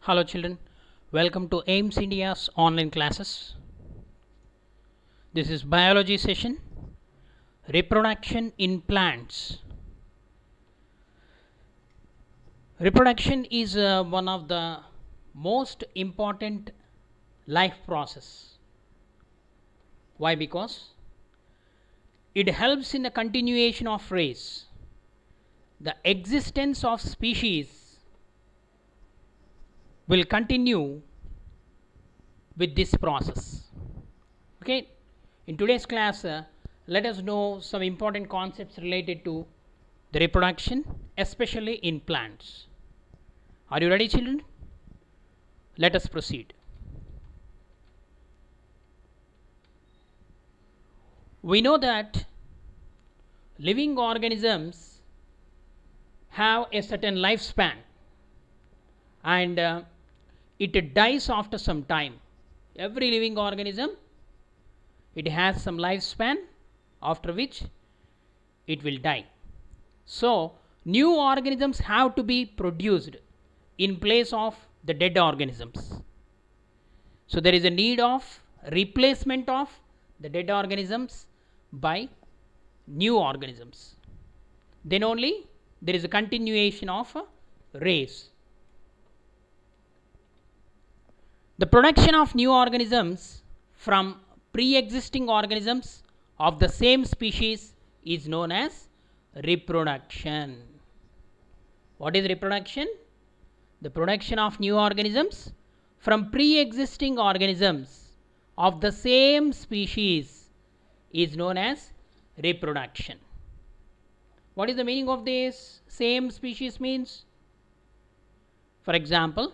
Hello children, welcome to AIMS India's online classes. This is biology session, reproduction in plants. Reproduction is one of the most important life process. Why? Because it helps in the continuation of race. The existence of species will continue with this process. Okay, in today's class let us know some important concepts related to the reproduction, especially in plants. Are you ready, children? Let us proceed. We know that living organisms have a certain lifespan, and it dies after some time. Every living organism, it has some lifespan after which it will die. So new organisms have to be produced in place of the dead organisms. So there is a need of replacement of the dead organisms by new organisms. Then only there is a continuation of a race. The production of new organisms from pre-existing organisms of the same species is known as reproduction. What is reproduction? The production of new organisms from pre-existing organisms of the same species is known as reproduction. What is the meaning of this? Same species means, for example,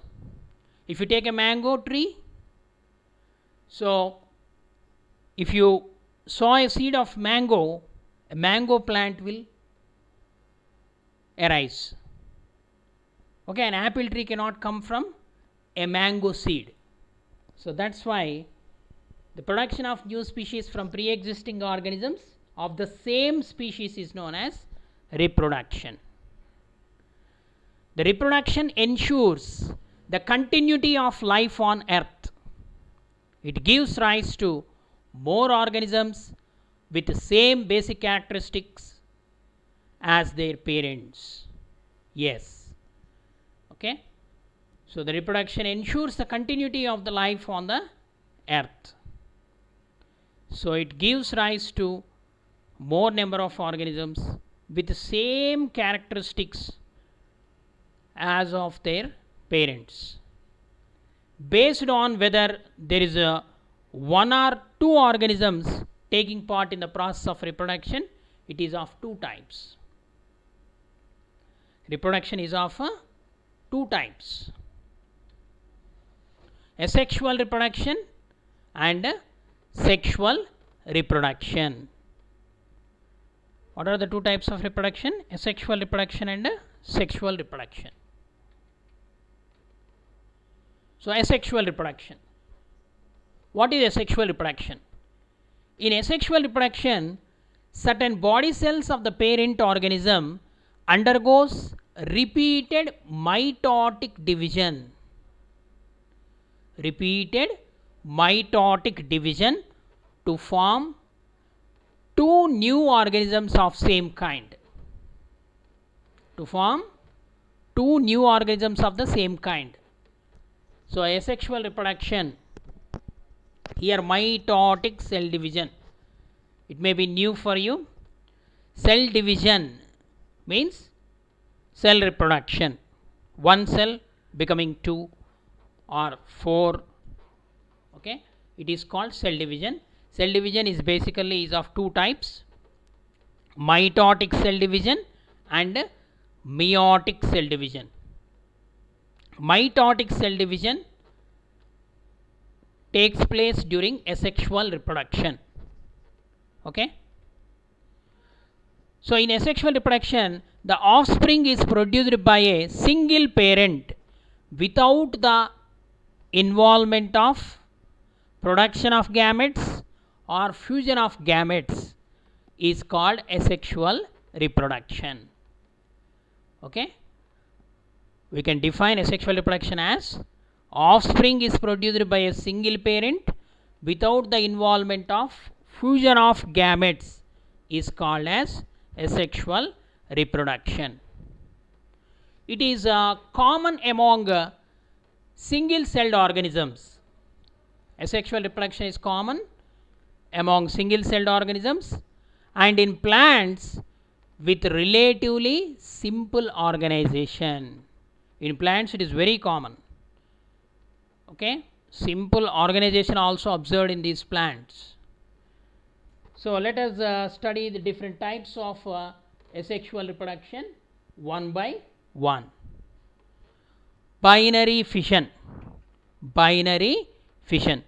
if you take a mango tree, so if you sow a seed of mango, a mango plant will arise. Okay, an apple tree cannot come from a mango seed. So that's why the production of new species from pre-existing organisms of the same species is known as reproduction. The reproduction ensures the continuity of life on earth. It gives rise to more organisms with the same basic characteristics as their parents. Yes. Okay. So the reproduction ensures the continuity of the life on the earth. So it gives rise to more number of organisms with the same characteristics as of their parents. Based on whether there is a one or two organisms taking part in the process of reproduction, it is of two types. Reproduction is of two types: asexual reproduction and sexual reproduction. What are the two types of reproduction? Asexual reproduction and sexual reproduction. So asexual reproduction. What is asexual reproduction? In asexual reproduction, certain body cells of the parent organism undergoes repeated mitotic division. Repeated mitotic division to form two new organisms of same kind. To form two new organisms of the same kind. So asexual reproduction, here mitotic cell division, it may be new for you. Cell division means cell reproduction, one cell becoming two or four. Okay, it is called cell division. Cell division is basically is of two types: mitotic cell division and meiotic cell division. Mitotic cell division takes place during asexual reproduction. Okay. So in asexual reproduction, the offspring is produced by a single parent without the involvement of production of gametes or fusion of gametes is called asexual reproduction. Okay. We can define asexual reproduction as offspring is produced by a single parent without the involvement of fusion of gametes is called as asexual reproduction. It is common among single celled organisms. Asexual reproduction is common among single celled organisms and in plants with relatively simple organization. In plants it is very common. Okay, simple organization also observed in these plants. So let us study the different types of asexual reproduction one by one. Binary fission. Binary fission.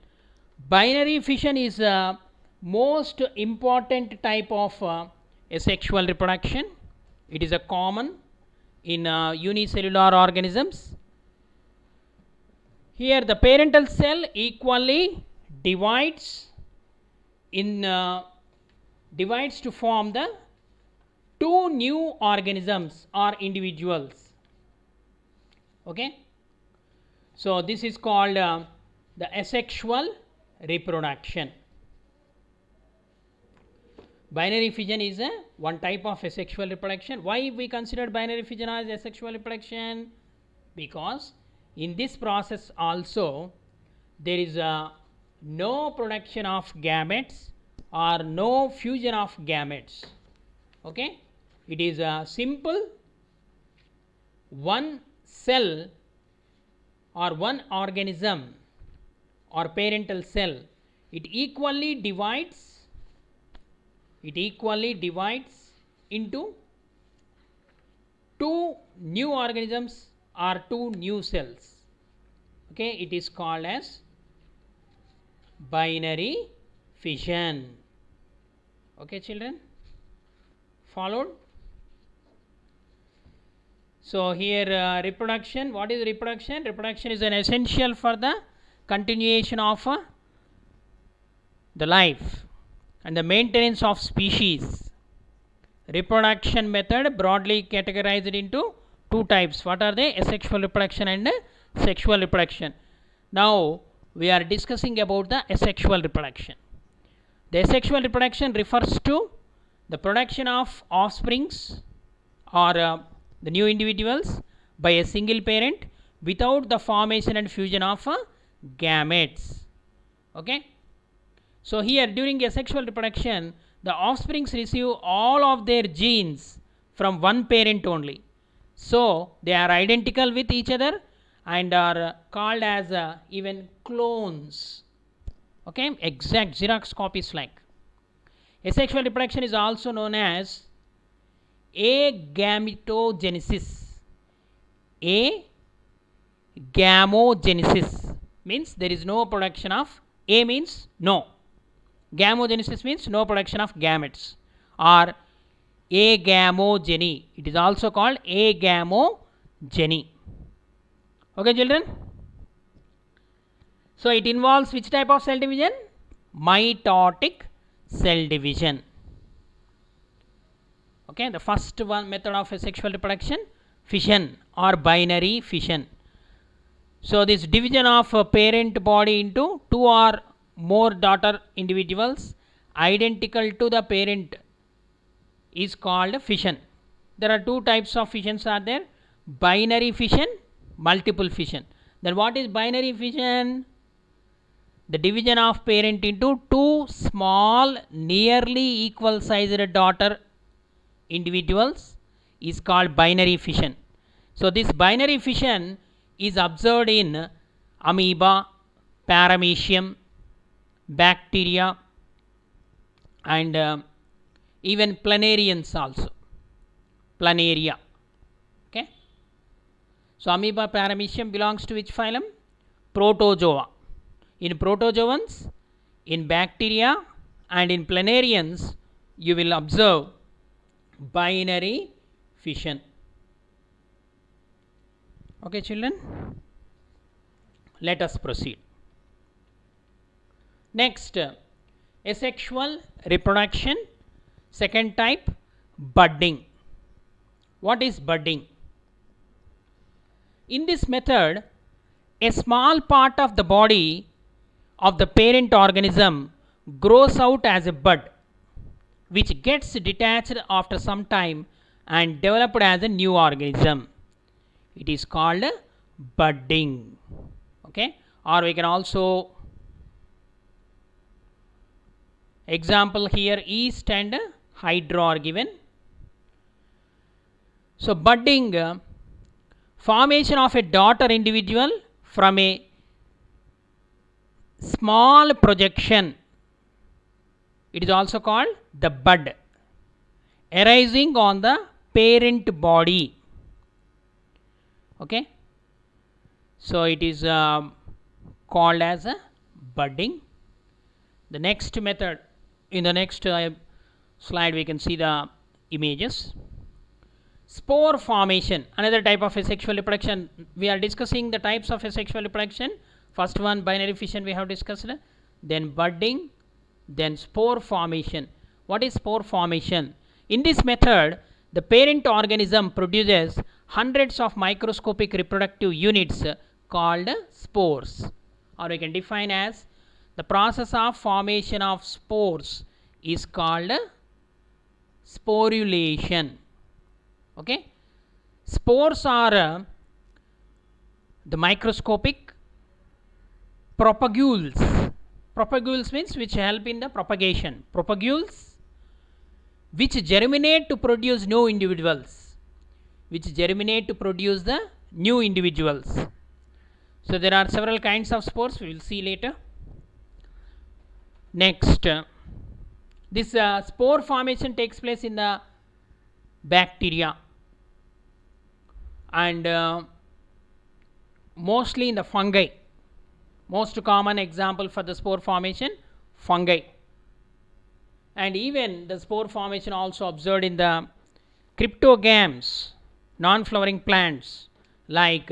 Binary fission is the most important type of asexual reproduction. It is a common in unicellular organisms. Here the parental cell equally divides to form the two new organisms or individuals. Okay, so this is called the asexual reproduction. Binary fission is one type of asexual reproduction. Why we consider binary fission as asexual reproduction? Because in this process also there is no production of gametes or no fusion of gametes. Okay, it is a simple one cell or one organism or parental cell. It equally divides into two new organisms or two new cells. Okay, it is called as binary fission. Okay, children, followed? So here reproduction. What is reproduction? Reproduction is an essential for the continuation of the life and the maintenance of species. Reproduction method broadly categorized into two types. What are they? Asexual reproduction and sexual reproduction. Now we are discussing about the asexual reproduction. The asexual reproduction refers to the production of offsprings or the new individuals by a single parent without the formation and fusion of gametes. Okay, so here during asexual reproduction the offsprings receive all of their genes from one parent only, so they are identical with each other and are called as even clones. Okay, exact Xerox copies like. Asexual reproduction is also known as agametogenesis. Agamogenesis means there is no production of, A means no, gamogenesis means no production of gametes, or agamogeny. It is also called agamogeny. Okay, children. So it involves which type of cell division? Mitotic cell division. Okay, the first one method of asexual reproduction, fission or binary fission. So this division of a parent body into two or more daughter individuals identical to the parent is called fission. There are two types of fissions are there: binary fission, multiple fission. Then what is binary fission? The division of parent into two small nearly equal sized daughter individuals is called binary fission. So this binary fission is observed in amoeba, paramecium, bacteria and even planarians also. Planaria. Okay. So amoeba, paramecium belongs to which phylum? Protozoa. In protozoans, in bacteria and in planarians you will observe binary fission. Okay, children, let us proceed. Next, asexual reproduction, second type, budding. What is budding? In this method, a small part of the body of the parent organism grows out as a bud, which gets detached after some time and developed as a new organism. It is called budding. Okay, or we can also example here yeast and hydra are given. So budding, formation of a daughter individual from a small projection. It is also called the bud, arising on the parent body. Okay, so it is called as a budding. The next method, in the next slide we can see the images. Spore formation, another type of asexual reproduction. We are discussing the types of asexual reproduction. First one, binary fission, we have discussed, then budding, then spore formation. What is spore formation? In this method, the parent organism produces hundreds of microscopic reproductive units called spores, or we can define as the process of formation of spores is called sporulation. Okay, spores are the microscopic propagules. Propagules means which help in the propagation. Propagules which germinate to produce new individuals. Which germinate to produce the new individuals. So there are several kinds of spores, we will see later. Next, this spore formation takes place in the bacteria and mostly in the fungi. Most common example for the spore formation, fungi. And even the spore formation also observed in the cryptogams, non-flowering plants like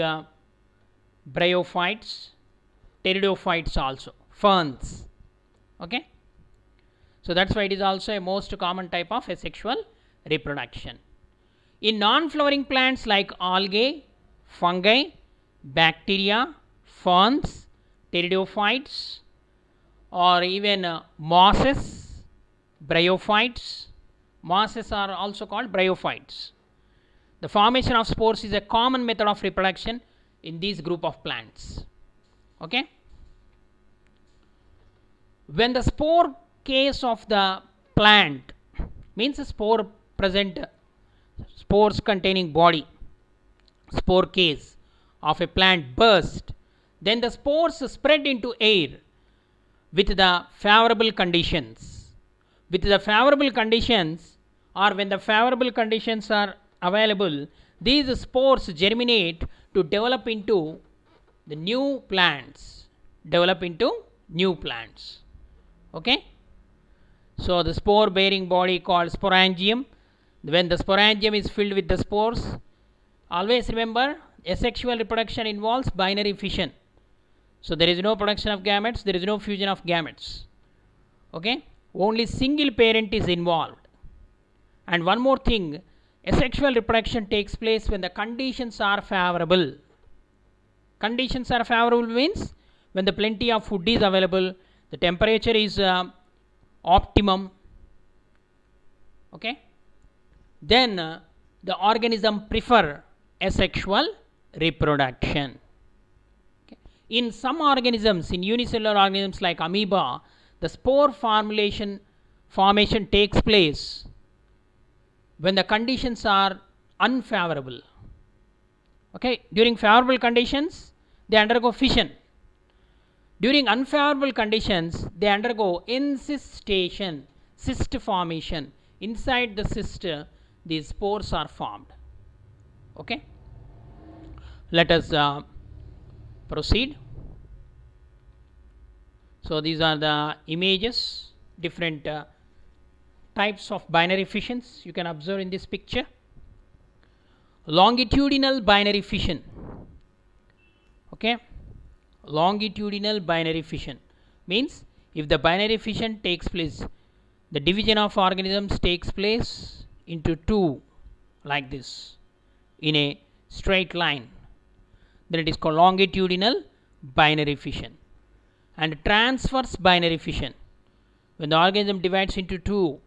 bryophytes, pteridophytes also, ferns. Okay, so that's why it is also a most common type of asexual reproduction. In non-flowering plants like algae, fungi, bacteria, ferns, pteridophytes, or even mosses, bryophytes. Mosses are also called bryophytes. The formation of spores is a common method of reproduction in this group of plants. Okay, when the spore case of the plant, means a spore present, spores containing body, spore case of a plant burst, then the spores spread into air with the favorable conditions. With the favorable conditions, or when the favorable conditions are available, these spores germinate to develop into the new plants. Okay, so the spore bearing body called sporangium. When the sporangium is filled with the spores, always remember asexual reproduction involves binary fission. So there is no production of gametes, there is no fusion of gametes. Okay, only single parent is involved. And one more thing, asexual reproduction takes place when the conditions are favorable. Conditions are favorable means when the plenty of food is available, the temperature is optimum. Okay, then the organism prefer asexual reproduction. Okay. In some organisms, in unicellular organisms like amoeba, the spore formation takes place when the conditions are unfavorable. Okay, during favorable conditions they undergo fission. During unfavorable conditions they undergo encystation, cyst formation. Inside the cyst these spores are formed. Okay, let us proceed. So these are the images, different types of binary fissions you can observe in this picture. Longitudinal binary fission. Okay, longitudinal binary fission means if the binary fission takes place, the division of organisms takes place into two like this in a straight line, then it is called longitudinal binary fission. And transverse binary fission, when the organism divides into two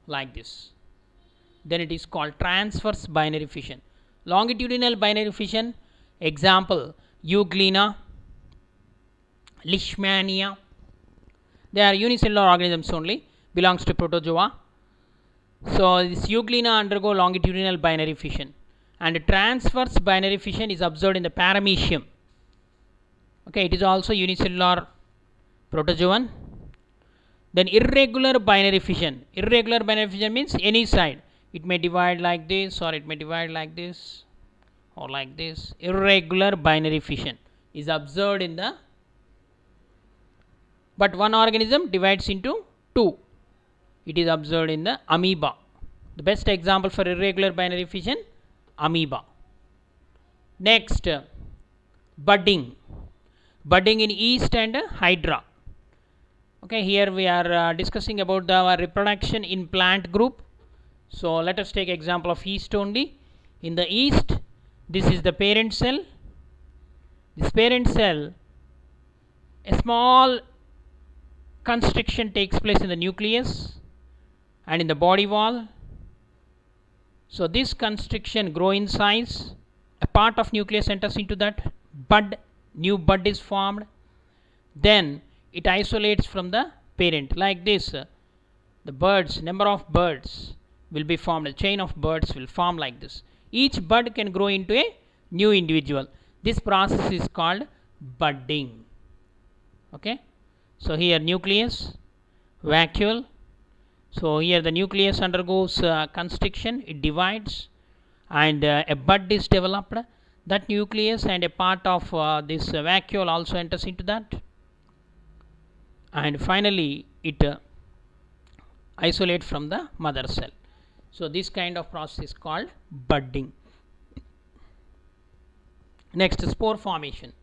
like this, then it is called transverse binary fission. Longitudinal binary fission, example Euglena, Leishmania, they are unicellular organisms only, belongs to Protozoa. So this Euglena undergo longitudinal binary fission, and transverse binary fission is observed in the Paramecium. Okay, it is also unicellular protozoan. Then irregular binary fission. Irregular binary fission means any side. It may divide like this, or it may divide like this, or like this. Irregular binary fission is observed in the, but one organism divides into two. It is observed in the amoeba. The best example for irregular binary fission, amoeba. Next, budding. Budding in yeast and hydra. Okay, here we are discussing about the reproduction in plant group. So let us take example of yeast only. In the yeast, this is the parent cell. This parent cell, a small constriction takes place in the nucleus and in the body wall. So this constriction grow in size. A part of nucleus enters into that bud. New bud is formed. Then it isolates from the parent like this. The birds, number of birds will be formed. A chain of birds will form like this. Each bud can grow into a new individual. This process is called budding. Okay. So here nucleus, vacuole. So here the nucleus undergoes constriction. It divides, and a bud is developed. That nucleus and a part of this vacuole also enters into that, and finally it isolates from the mother cell. So this kind of process is called budding. Next, spore formation.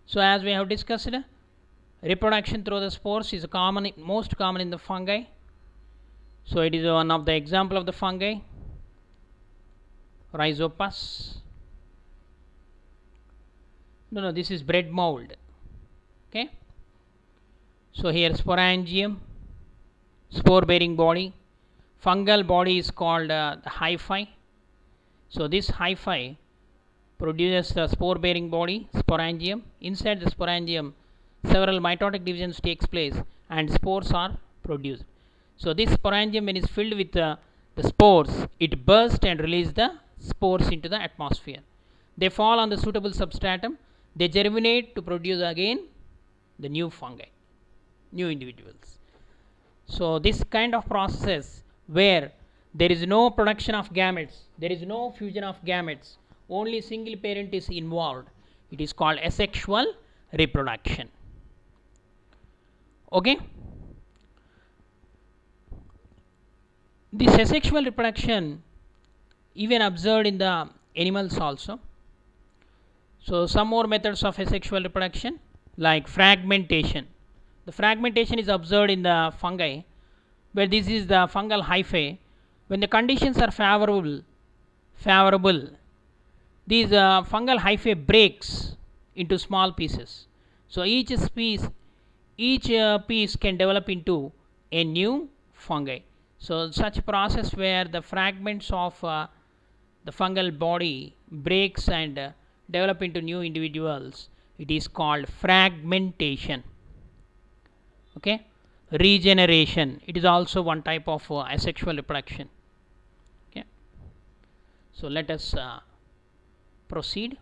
So as we have discussed, reproduction through the spores is most common in the fungi. So it is one of the example of the fungi, Rhizopus. No, this is bread mold. Okay. So here sporangium, spore bearing body. Fungal body is called the hyphae. So this hyphae produces the spore bearing body, sporangium. Inside the sporangium, several mitotic divisions takes place and spores are produced. So this sporangium, when it is filled with the spores, it bursts and releases the spores into the atmosphere. They fall on the suitable substratum. They germinate to produce again the new fungi, new individuals. So this kind of process where there is no production of gametes, there is no fusion of gametes, only single parent is involved, it is called asexual reproduction. Okay. This asexual reproduction even observed in the animals also. So some more methods of asexual reproduction like fragmentation. The fragmentation is observed in the fungi, where this is the fungal hyphae. When the conditions are favorable, these fungal hyphae breaks into small pieces. So each piece can develop into a new fungi. So such process where the fragments of the fungal body breaks and develop into new individuals, it is called fragmentation. Okay. Regeneration, it is also one type of asexual reproduction. Okay. So let us proceed.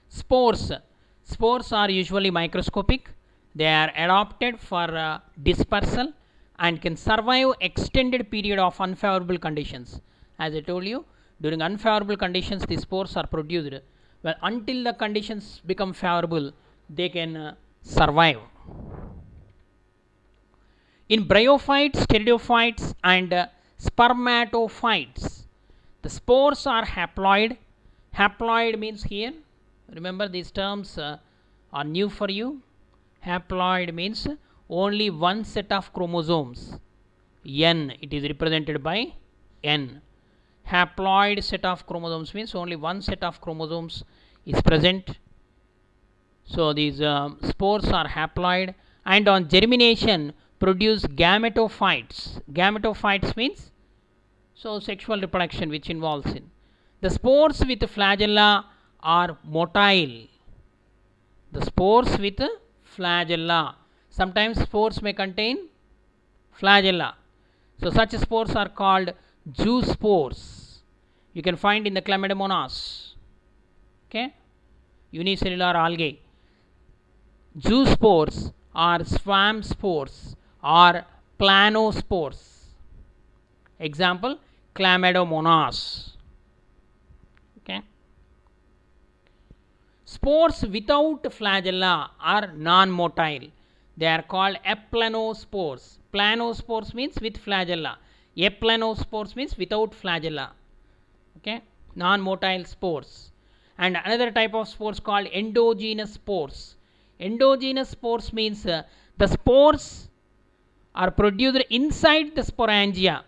Spores are usually microscopic. They are adapted for dispersal and can survive extended period of unfavorable conditions. As I told you, during unfavorable conditions the spores are produced. Well, until the conditions become favorable, they can survive. In bryophytes, pteridophytes and spermatophytes, the spores are haploid. Haploid means here, remember these terms are new for you. Haploid means only one set of chromosomes, N, it is represented by N. haploid set of chromosomes means only one set of chromosomes is present. So these spores are haploid, and on germination produce gametophytes. Gametophytes means so sexual reproduction which involves in. The spores with flagella are motile. The spores with flagella. Sometimes spores may contain flagella. So such spores are called zoospores. You can find in the Chlamydomonas. Okay, unicellular algae. Zoospores are swamp spores or planospores. Example, Chlamydomonas. Okay. Spores without flagella are non-motile. They are called aplanospores. Planospores means with flagella. Aplanospores means without flagella. Okay, non-motile spores. And another type of spores called endogenous spores. Endogenous spores means the spores are produced inside the sporangia.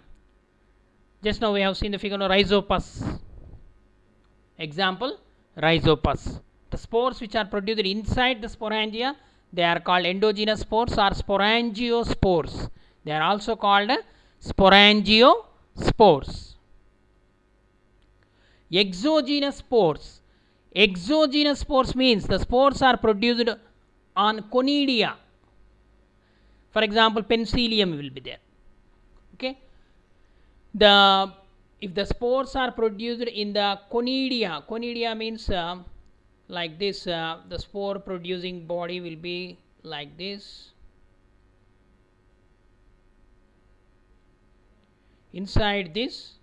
Just now we have seen the figure of Rhizopus. Example, Rhizopus. The spores which are produced inside the sporangia, they are called endogenous spores or sporangiospores. They are also called sporangiospores. Exogenous spores. Exogenous spores means the spores are produced on conidia. For example, penicillium will be there. Okay. If the spores are produced in the conidia, conidia means like this, the spore producing body will be like this. Inside this,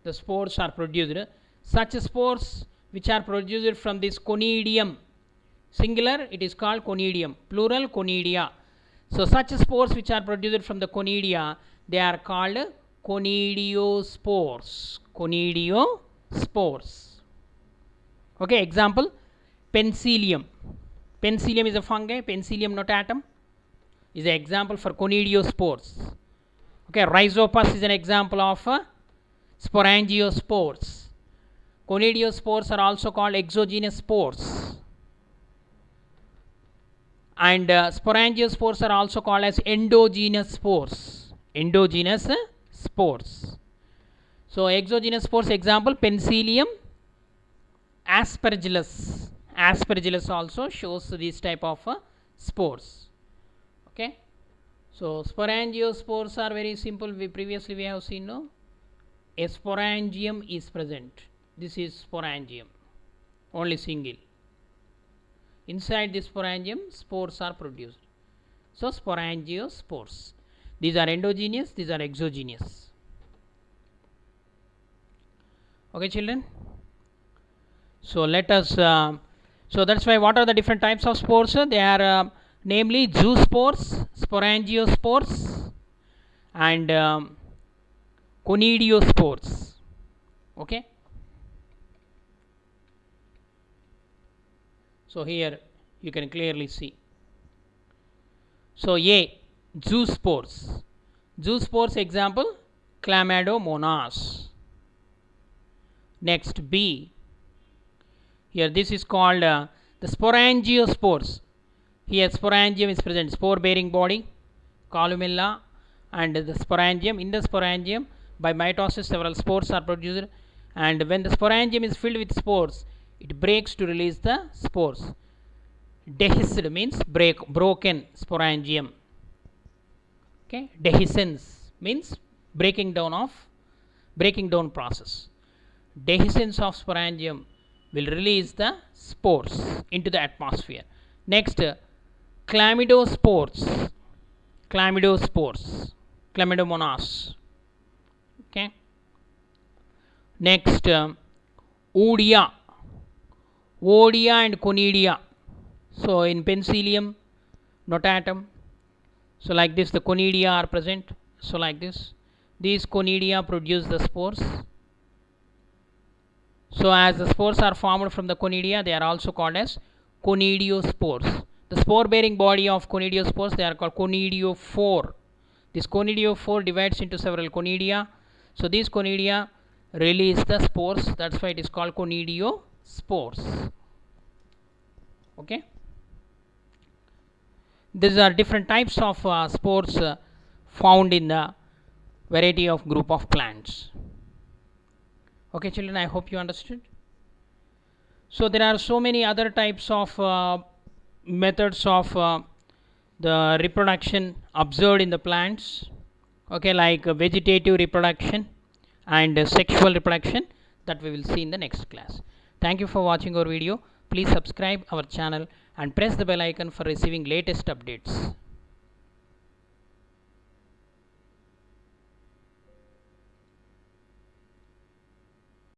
the spores are produced. Such spores which are produced from this conidium, singular it is called conidium, plural conidia. So such spores which are produced from the conidia, they are called conidiospores. Conidiospores. Okay, example, penicillium. Penicillium is a fungi. Penicillium notatum is an example for conidiospores. Okay, Rhizopus is an example of sporangiospores. Conidiospores are also called exogenous spores, and sporangiospores are also called as endogenous spores. Endogenous spores. So exogenous spores, example, Penicillium, Aspergillus. Aspergillus also shows these type of spores. Okay. So sporangiospores are very simple. Previously we have seen, no, a sporangium is present. This is sporangium, only single. Inside this sporangium, spores are produced. So sporangiospores. These are endogenous, these are exogenous. Okay, children. So let us. So that's why. What are the different types of spores? They are namely zoospores, sporangiospores, and conidiospores. Okay. So here you can clearly see. So A, zoospores. Zoospores example, Chlamydomonas. Next B. Here this is called the sporangiospores. Here sporangium is present, spore bearing body, columella, and the sporangium. In the sporangium, by mitosis several spores are produced, and when the sporangium is filled with spores, it breaks to release the spores. Dehisced means broken sporangium. Okay, dehiscence means breaking down process. Dehiscence of sporangium will release the spores into the atmosphere. Next, chlamydospores. Chlamydomonas. Okay. Next, Odia and conidia. So in Penicillium notatum, so like this the conidia are present. So like this, these conidia produce the spores. So as the spores are formed from the conidia, they are also called as conidiospores. The spore bearing body of conidiospores, they are called conidiophore. This conidiophore divides into several conidia. So these conidia, release the spores. That's why it is called conidiospores. Okay, these are different types of spores found in the variety of group of plants. Okay children, I hope you understood. So there are so many other types of methods of the reproduction observed in the plants. Okay, like vegetative reproduction and sexual reproduction, that we will see in the next class. Thank you for watching our video. Please subscribe our channel and press the bell icon for receiving latest updates.